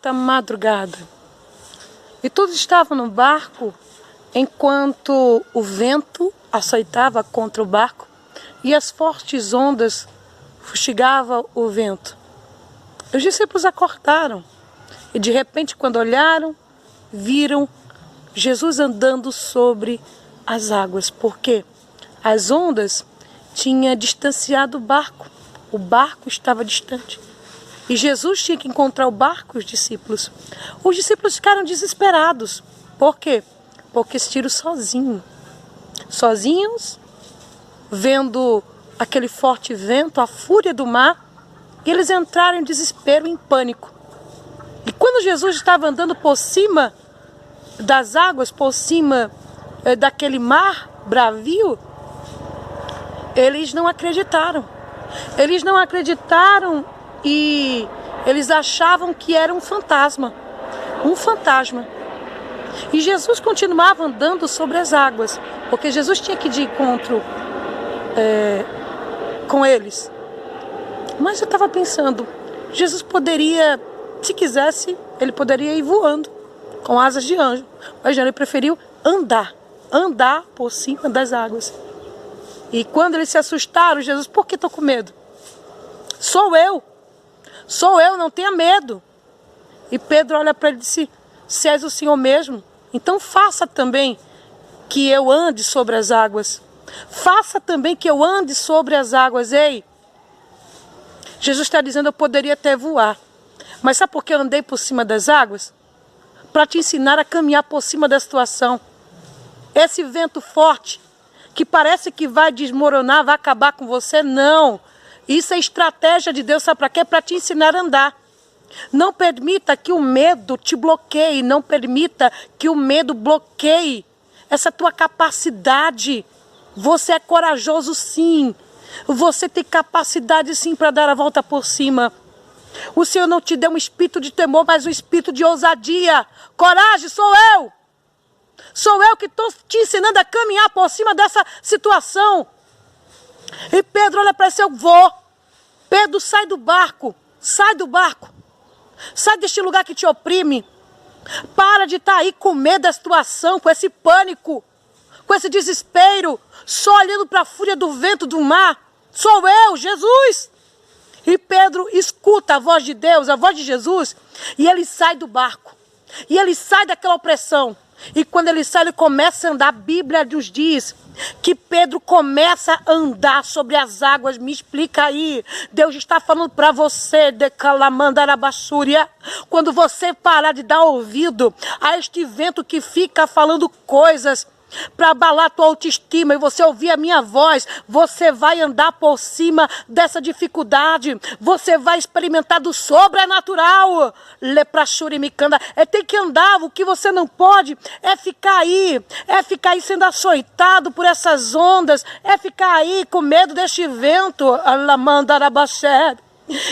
certa madrugada, e todos estavam no barco, enquanto o vento açoitava contra o barco e as fortes ondas fustigavam o vento. Os discípulos acordaram e de repente, quando olharam, viram Jesus andando sobre as águas, porque as ondas tinham distanciado o barco estava distante. E Jesus tinha que encontrar o barco e os discípulos. Os discípulos ficaram desesperados. Por quê? Porque estiveram sozinhos, vendo aquele forte vento, a fúria do mar, e eles entraram em desespero, em pânico. E quando Jesus estava andando por cima das águas, por cima daquele mar bravio, eles não acreditaram. Eles não acreditaram e eles achavam que era um fantasma. Um fantasma. E Jesus continuava andando sobre as águas, porque Jesus tinha que ir de encontro com eles. Mas eu estava pensando, Jesus poderia, se quisesse, ele poderia ir voando com asas de anjo. Mas ele preferiu andar por cima das águas. E quando eles se assustaram, Jesus, por que estou com medo? Sou eu, não tenha medo. E Pedro olha para ele e disse, se és o Senhor mesmo, então faça também que eu ande sobre as águas. Faça também que eu ande sobre as águas. Ei, Jesus está dizendo, eu poderia até voar. Mas sabe por que eu andei por cima das águas? Para te ensinar a caminhar por cima da situação. Esse vento forte, que parece que vai desmoronar, vai acabar com você, não. Isso é estratégia de Deus, sabe para quê? Para te ensinar a andar. Não permita que o medo te bloqueie, não permita que o medo bloqueie essa tua capacidade. Você é corajoso sim, você tem capacidade sim para dar a volta por cima. O Senhor não te deu um espírito de temor, mas um espírito de ousadia. Coragem, sou eu. Sou eu que estou te ensinando a caminhar por cima dessa situação. E Pedro olha para ele, eu vou. Pedro, sai do barco. Sai do barco. Sai deste lugar que te oprime. Para de estar aí com medo da situação, com esse pânico, com esse desespero, só olhando para a fúria do vento do mar. Sou eu, Jesus. E Pedro escuta a voz de Deus, a voz de Jesus, e ele sai do barco. E ele sai daquela opressão. E quando ele sai, ele começa a andar. A Bíblia nos diz que Pedro começa a andar sobre as águas. Me explica aí. Deus está falando para você, Decalamandarabasúria. Quando você parar de dar ouvido a este vento que fica falando coisas para abalar a tua autoestima e você ouvir a minha voz, você vai andar por cima dessa dificuldade, você vai experimentar do sobrenatural. Leprachurimicanda, tem que andar. O que você não pode é ficar aí sendo açoitado por essas ondas, é ficar aí com medo deste vento. Alamandarabasé.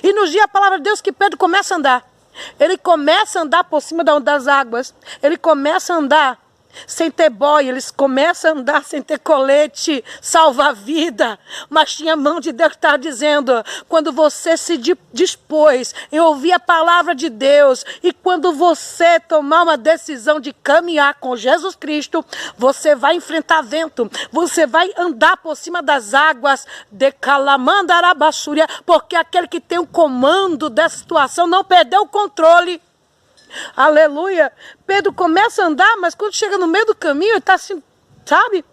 E nos dias a palavra de Deus que Pedro começa a andar, ele começa a andar por cima das águas, ele começa a andar sem ter boia, eles começam a andar sem ter colete salva-vida, mas tinha a mão de Deus que estava dizendo, quando você se dispôs em ouvir a palavra de Deus, e quando você tomar uma decisão de caminhar com Jesus Cristo, você vai enfrentar vento, você vai andar por cima das águas, de Calamandarabasúria, porque aquele que tem o comando dessa situação não perdeu o controle. Aleluia. Pedro começa a andar, mas quando chega no meio do caminho, ele está assim, sabe,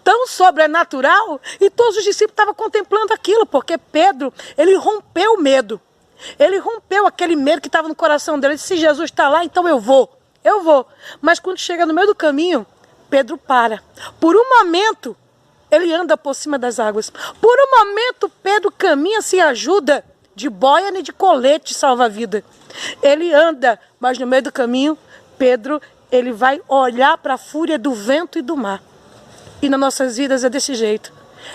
tão sobrenatural. E todos os discípulos estavam contemplando aquilo, porque Pedro, ele rompeu o medo. Ele rompeu aquele medo que estava no coração dele. Ele disse, se Jesus está lá, então eu vou. Mas quando chega no meio do caminho, Pedro para. Por um momento, ele anda por cima das águas. Por um momento, Pedro caminha sem ajuda de boia nem de colete salva-vida. Ele anda, mas no meio do caminho, Pedro, ele vai olhar para a fúria do vento e do mar. E nas nossas vidas é desse jeito.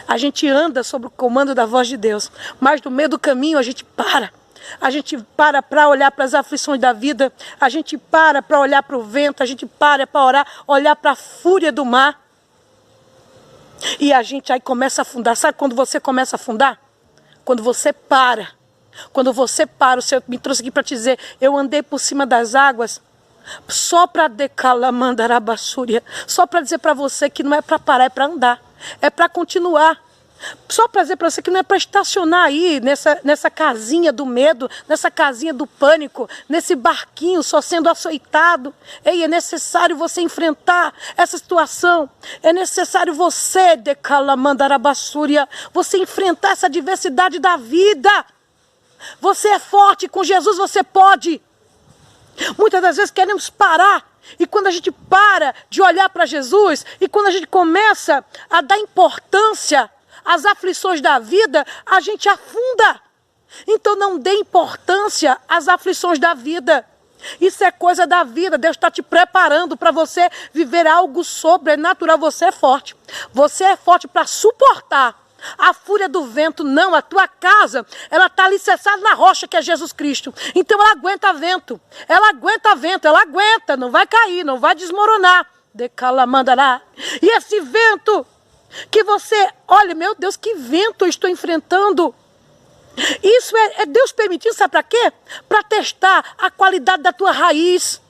A gente anda sob o comando da voz de Deus, mas no meio do caminho a gente para. A gente para olhar para as aflições da vida, a gente para olhar para o vento, a gente para olhar para a fúria do mar. E a gente aí começa a afundar. Sabe quando você começa a afundar? Quando você para Quando você para, o Senhor me trouxe aqui para te dizer, eu andei por cima das águas, só para decalamandarabasúria, só para dizer para você que não é para parar, é para andar, é para continuar. Só para dizer para você que não é para estacionar aí nessa casinha do medo, nessa casinha do pânico, nesse barquinho só sendo açoitado. Ei, é necessário você enfrentar essa situação. É necessário você, decalamandarabasúria, você enfrentar essa adversidade da vida. Você é forte, com Jesus você pode. Muitas das vezes queremos parar. E quando a gente para de olhar para Jesus, e quando a gente começa a dar importância às aflições da vida, a gente afunda. Então não dê importância às aflições da vida. Isso é coisa da vida. Deus está te preparando para você viver algo sobrenatural. Você é forte. Você é forte para suportar a fúria do vento. Não, a tua casa, ela está alicerçada na rocha que é Jesus Cristo. Então ela aguenta vento. Ela aguenta vento, ela aguenta. Não vai cair, não vai desmoronar. Decalamandará. E esse vento que você, olha, meu Deus, que vento eu estou enfrentando. Isso é Deus permitindo, sabe para quê? Para testar a qualidade da tua raiz.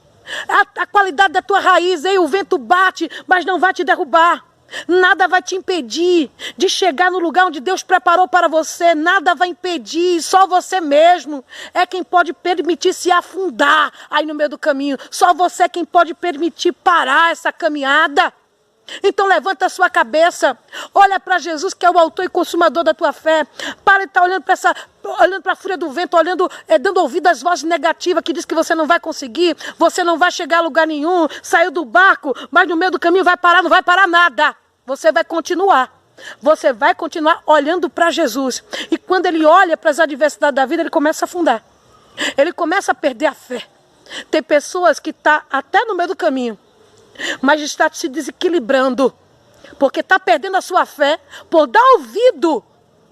A qualidade da tua raiz, aí o vento bate, mas não vai te derrubar. Nada vai te impedir de chegar no lugar onde Deus preparou para você. Nada vai impedir, só você mesmo é quem pode permitir se afundar aí no meio do caminho. Só você é quem pode permitir parar essa caminhada. Então levanta a sua cabeça, olha para Jesus, que é o autor e consumador da tua fé. Para de estar olhando para a fúria do vento, dando ouvido às vozes negativas que diz que você não vai conseguir, você não vai chegar a lugar nenhum, saiu do barco, mas no meio do caminho vai parar, não vai parar nada. Você vai continuar. Você vai continuar olhando para Jesus. E quando ele olha para as adversidades da vida, ele começa a afundar. Ele começa a perder a fé. Tem pessoas que estão até no meio do caminho, mas está se desequilibrando, porque está perdendo a sua fé por dar ouvido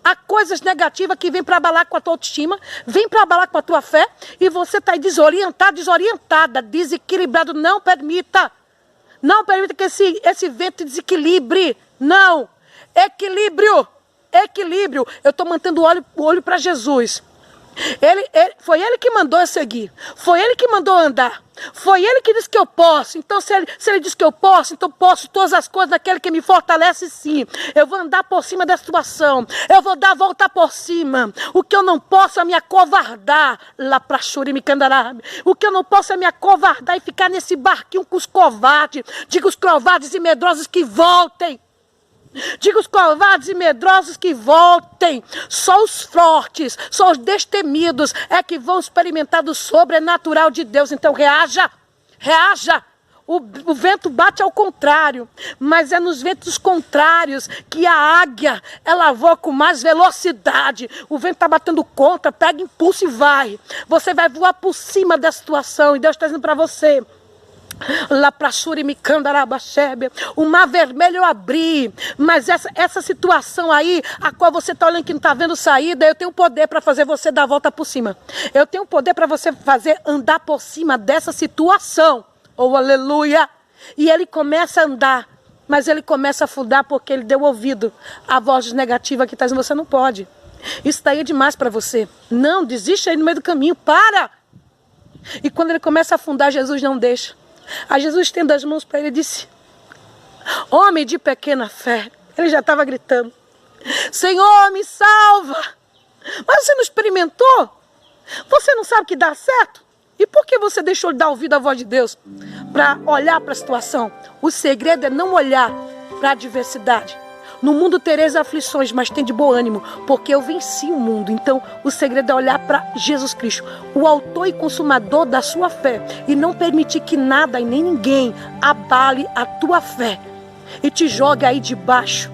a coisas negativas que vêm para abalar com a tua autoestima, vêm para abalar com a tua fé, e você está aí desorientado, desorientada, desequilibrado. Não permita que esse vento te desequilibre. Não, equilíbrio. Eu estou mantendo o olho para Jesus. Foi ele que mandou eu seguir. Foi ele que mandou andar. Foi ele que disse que eu posso. Então se ele disse que eu posso, então posso todas as coisas daquele que me fortalece, sim. Eu vou andar por cima da situação. Eu vou dar a volta por cima. O que eu não posso é me acovardar. Lá pra Xurimicandará. O que eu não posso é me acovardar e ficar nesse barquinho com os covardes. Diga os covardes e medrosos que voltem. Diga os covardes e medrosos que voltem. Só os fortes, só os destemidos é que vão experimentar do sobrenatural de Deus. Então reaja. O vento bate ao contrário, mas é nos ventos contrários que a águia, ela voa com mais velocidade. O vento está batendo contra, pega impulso e vai. Você vai voar por cima da situação, e Deus está dizendo para você: lá para Xurimicandarabachebe, o mar vermelho eu abri, mas essa situação aí, a qual você está olhando que não está vendo saída, eu tenho poder para fazer você dar a volta por cima. Eu tenho poder para você fazer andar por cima dessa situação. Oh, aleluia! E ele começa a andar, mas ele começa a afundar porque ele deu ouvido à voz negativa que está dizendo: você não pode. Isso daí é demais para você. Não, desiste aí no meio do caminho, para! E quando ele começa a afundar, Jesus não deixa. Aí Jesus estende as mãos para ele e disse: homem de pequena fé. Ele já estava gritando: Senhor, me salva. Mas você não experimentou? Você não sabe que dá certo? E por que você deixou de dar ouvido à voz de Deus? Para olhar para a situação. O segredo é não olhar para a adversidade. No mundo tereis aflições, mas tem de bom ânimo, porque eu venci o mundo. Então, o segredo é olhar para Jesus Cristo, o autor e consumador da sua fé, e não permitir que nada e nem ninguém abale a tua fé e te jogue aí debaixo,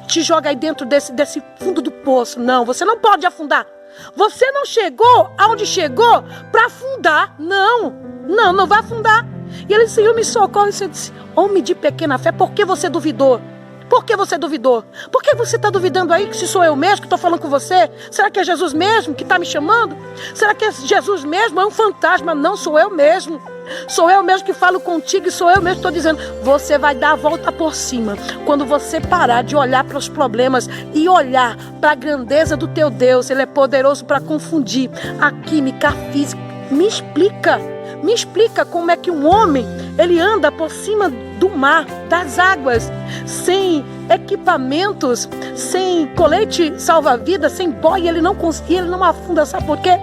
te joga aí dentro desse fundo do poço. Não, você não pode afundar. Você não chegou aonde chegou para afundar. Não vai afundar. E ele disse: Senhor, me socorre. E você disse: homem de pequena fé, por que você duvidou? Por que você duvidou? Por que você está duvidando aí que se sou eu mesmo que estou falando com você? Será que é Jesus mesmo que está me chamando? Será que é Jesus mesmo? É um fantasma? Não, sou eu mesmo. Sou eu mesmo que falo contigo e sou eu mesmo que estou dizendo. Você vai dar a volta por cima. Quando você parar de olhar para os problemas e olhar para a grandeza do teu Deus. Ele é poderoso para confundir a química, a física. Me explica como é que um homem, ele anda por cima do mar, das águas, sem equipamentos, sem colete salva-vidas, sem boia, ele não conseguia, ele não afunda. Sabe por quê?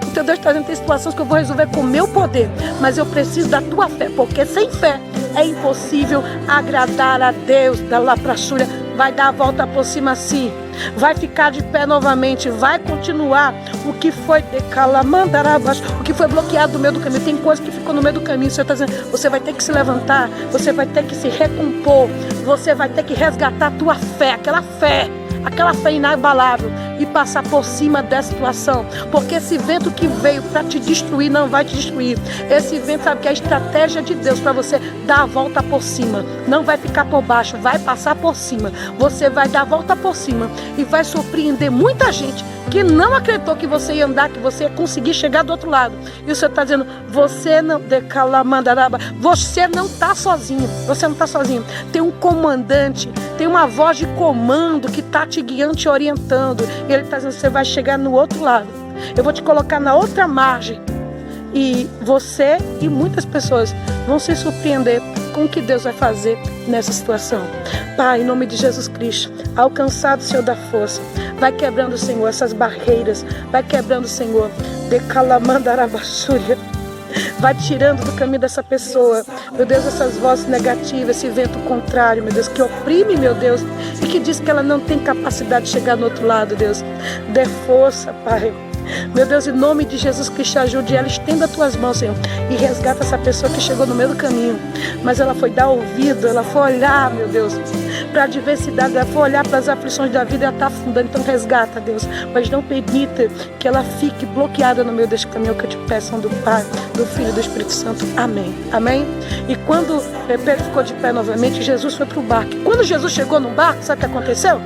O teu Deus está dizendo, tem situações que eu vou resolver com o meu poder, mas eu preciso da tua fé, porque sem fé é impossível agradar a Deus. Da lá pra Súria, vai dar a volta por cima assim, vai ficar de pé novamente, vai continuar o que foi o que foi bloqueado no meio do caminho. Tem coisa que ficou no meio do caminho. Você está dizendo, você vai ter que se levantar, você vai ter que se recompor, você vai ter que resgatar a tua fé, aquela fé inabalável, e passar por cima dessa situação, porque esse vento que veio para te destruir não vai te destruir. Esse vento, sabe que é a estratégia de Deus para você dar a volta por cima, não vai ficar por baixo, vai passar por cima. Você vai dar a volta por cima e vai surpreender muita gente que não acreditou que você ia andar, que você ia conseguir chegar do outro lado. E você está dizendo, você não está sozinho, você não está sozinho. Tem um comandante, tem uma voz de comando que está te guiando, te orientando. E ele está dizendo, você vai chegar no outro lado. Eu vou te colocar na outra margem. E você e muitas pessoas vão se surpreender com o que Deus vai fazer nessa situação. Pai, em nome de Jesus Cristo, alcançado, Senhor da força, vai quebrando, Senhor, essas barreiras, vai quebrando, Senhor, vai tirando do caminho dessa pessoa, meu Deus, essas vozes negativas, esse vento contrário, meu Deus, que oprime, meu Deus, e que diz que ela não tem capacidade de chegar no outro lado, Deus. Dê força, Pai. Meu Deus, em nome de Jesus Cristo, ajude ela, estenda as tuas mãos, Senhor, e resgata essa pessoa que chegou no meio do caminho, mas ela foi dar ouvido, ela foi olhar, meu Deus, para a adversidade, ela foi olhar para as aflições da vida e ela está afundando. Então resgata, Deus, mas não permita que ela fique bloqueada no meio deste caminho, que eu te peço, do Pai, do Filho e do Espírito Santo. Amém. Amém? E quando Pedro ficou de pé novamente, Jesus foi para o barco. Quando Jesus chegou no barco, sabe o que aconteceu?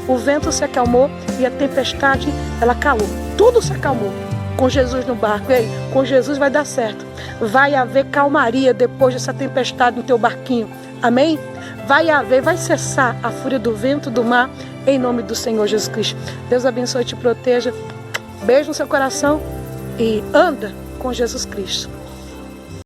O vento se acalmou e a tempestade, ela calou. Tudo se acalmou com Jesus no barco. Ei, com Jesus vai dar certo. Vai haver calmaria depois dessa tempestade no teu barquinho. Amém? Vai cessar a fúria do vento, do mar, em nome do Senhor Jesus Cristo. Deus abençoe e te proteja. Beijo no seu coração e anda com Jesus Cristo.